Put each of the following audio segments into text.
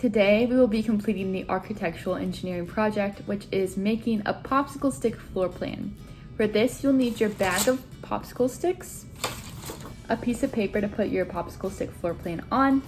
Today we will be completing the architectural engineering project, which is making a popsicle stick floor plan. For this, you'll need your bag of popsicle sticks, a piece of paper to put your popsicle stick floor plan on,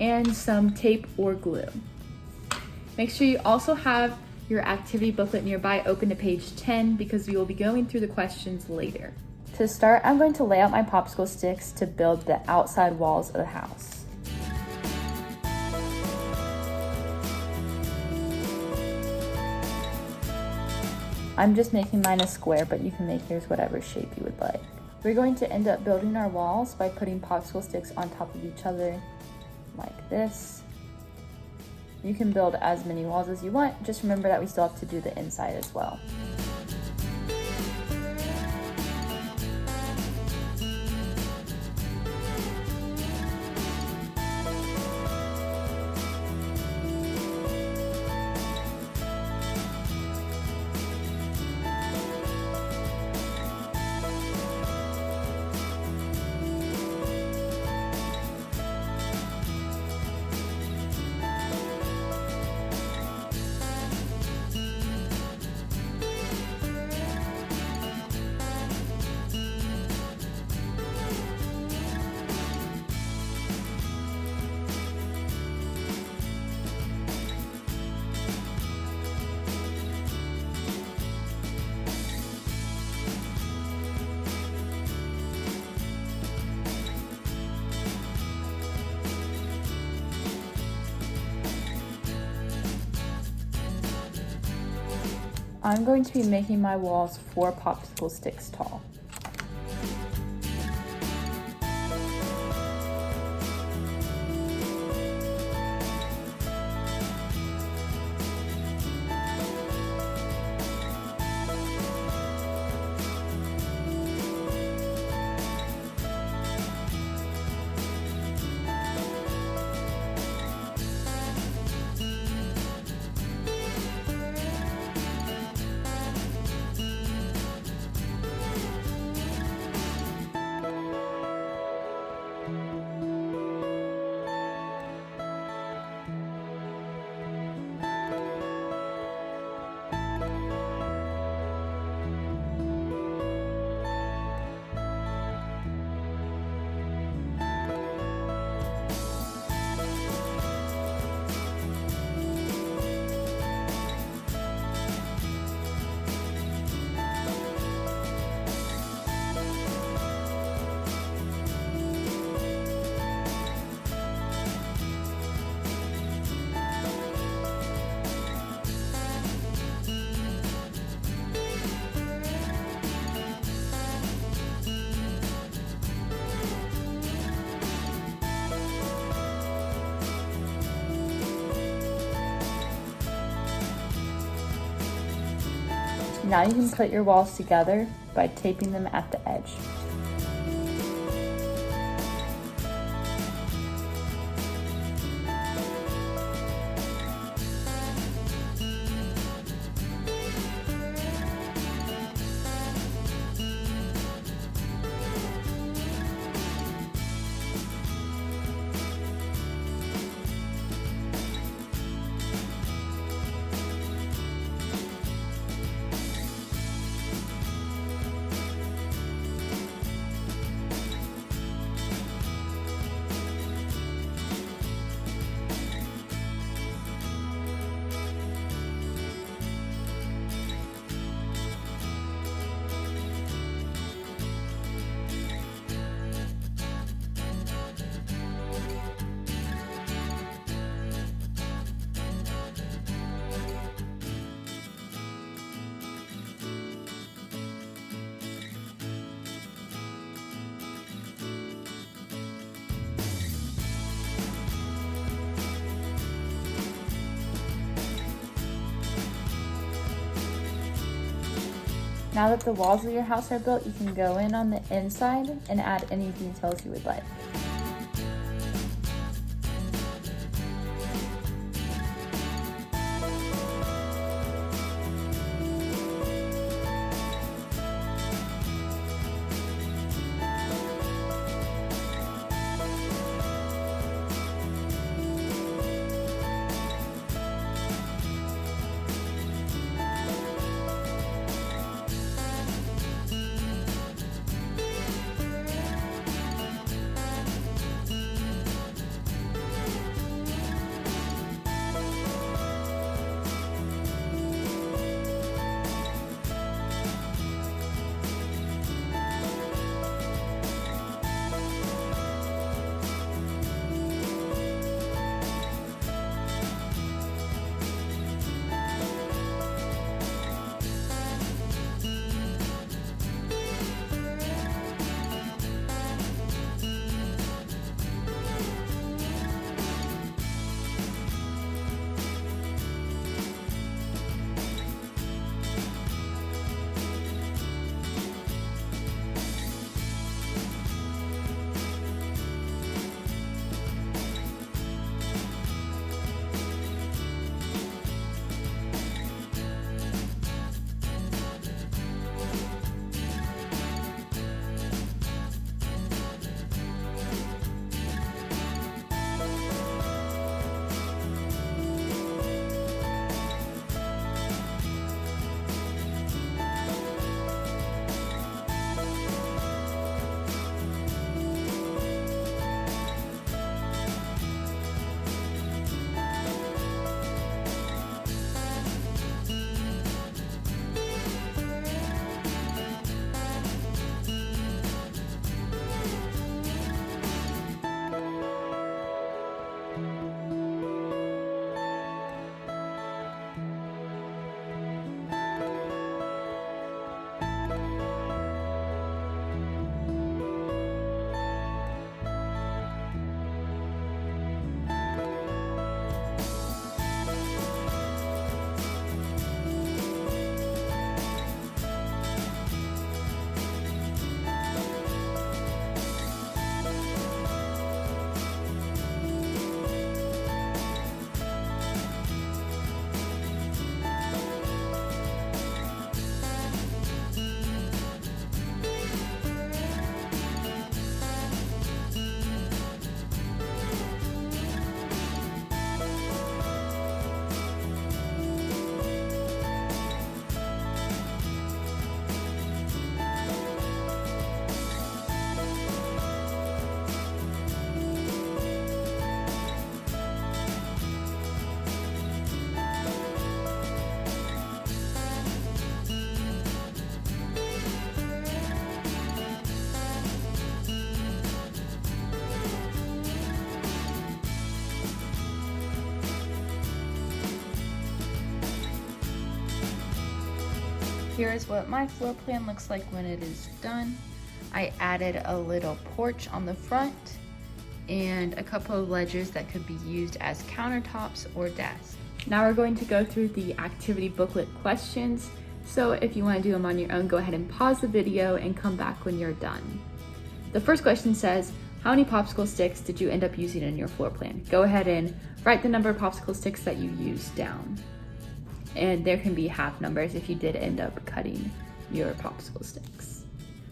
and some tape or glue. Make sure you also have your activity booklet nearby, open to page 10, because we will be going through the questions later. To start, I'm going to lay out my popsicle sticks to build the outside walls of the house. I'm just making mine a square, but you can make yours whatever shape you would like. We're going to end up building our walls by putting popsicle sticks on top of each other, like this. You can build as many walls as you want. Just remember that we still have to do the inside as well. I'm going to be making my walls 4 popsicle sticks tall. Now you can put your walls together by taping them at the edge. Now that the walls of your house are built, you can go in on the inside and add any details you would like. here is what my floor plan looks like when it is done. I added a little porch on the front and a couple of ledges that could be used as countertops or desks. Now we're going to go through the activity booklet questions. So if you want to do them on your own, go ahead and pause the video and come back when you're done. The first question says, how many popsicle sticks did you end up using in your floor plan? Go ahead and write the number of popsicle sticks that you used down. And there can be half numbers if you did end up cutting your popsicle sticks.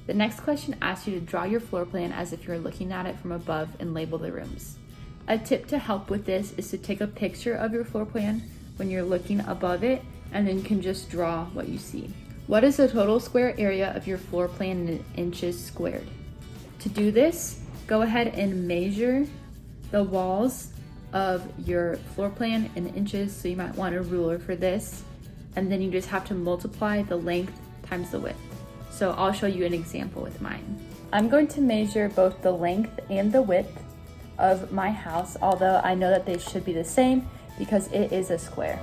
The next question asks you to draw your floor plan as if you're looking at it from above and label the rooms. A tip to help with this is to take a picture of your floor plan when you're looking above it, and then you can just draw what you see. What is the total square area of your floor plan in inches squared? To do this, go ahead and measure the walls of your floor plan in inches, so you might want a ruler for this, and then you just have to multiply the length times the width. So I'll show you an example with mine. I'm going to measure both the length and the width of my house, although I know that they should be the same because it is a square.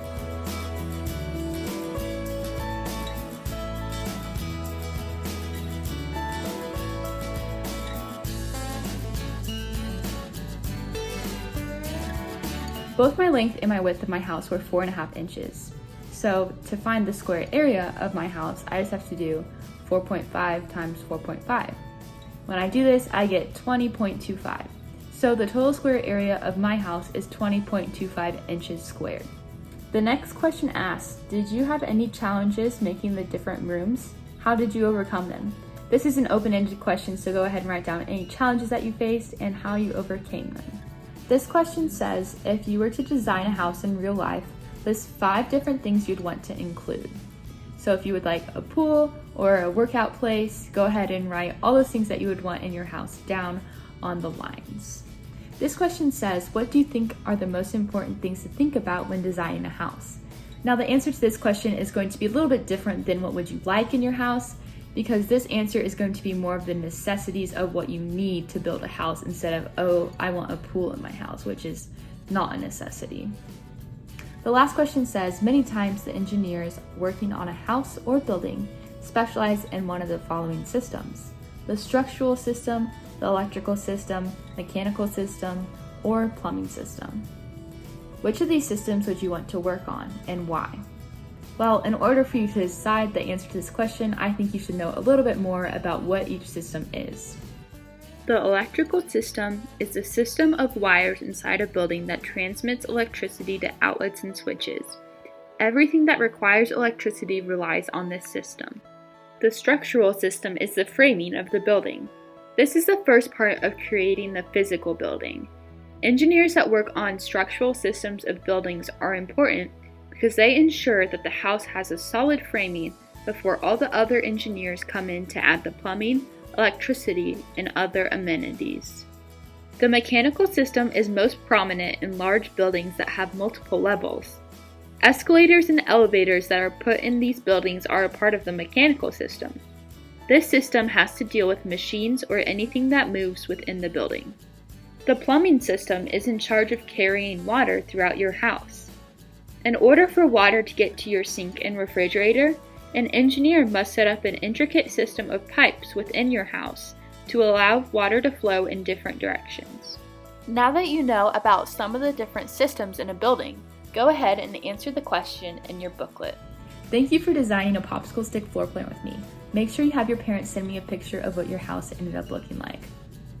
Both my length and my width of my house were 4.5 inches. So to find the square area of my house, I just have to do 4.5 times 4.5. When I do this, I get 20.25. So the total square area of my house is 20.25 inches squared. The next question asks, did you have any challenges making the different rooms? How did you overcome them? This is an open-ended question, so go ahead and write down any challenges that you faced and how you overcame them. This question says, if you were to design a house in real life, list 5 different things you'd want to include. So if you would like a pool or a workout place, go ahead and write all those things that you would want in your house down on the lines. This question says, what do you think are the most important things to think about when designing a house? Now the answer to this question is going to be a little bit different than what would you like in your house, because this answer is going to be more of the necessities of what you need to build a house instead of, oh, I want a pool in my house, which is not a necessity. The last question says, many times the engineers working on a house or building specialize in one of the following systems: the structural system, the electrical system, mechanical system, or plumbing system. Which of these systems would you want to work on and why? Well, in order for you to decide the answer to this question, I think you should know a little bit more about what each system is. The electrical system is the system of wires inside a building that transmits electricity to outlets and switches. Everything that requires electricity relies on this system. The structural system is the framing of the building. This is the first part of creating the physical building. Engineers that work on structural systems of buildings are important because they ensure that the house has a solid framing before all the other engineers come in to add the plumbing, electricity, and other amenities. The mechanical system is most prominent in large buildings that have multiple levels. Escalators and elevators that are put in these buildings are a part of the mechanical system. This system has to deal with machines or anything that moves within the building. The plumbing system is in charge of carrying water throughout your house. In order for water to get to your sink and refrigerator, an engineer must set up an intricate system of pipes within your house to allow water to flow in different directions. Now that you know about some of the different systems in a building, go ahead and answer the question in your booklet. Thank you for designing a popsicle stick floor plan with me. Make sure you have your parents send me a picture of what your house ended up looking like.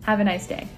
Have a nice day.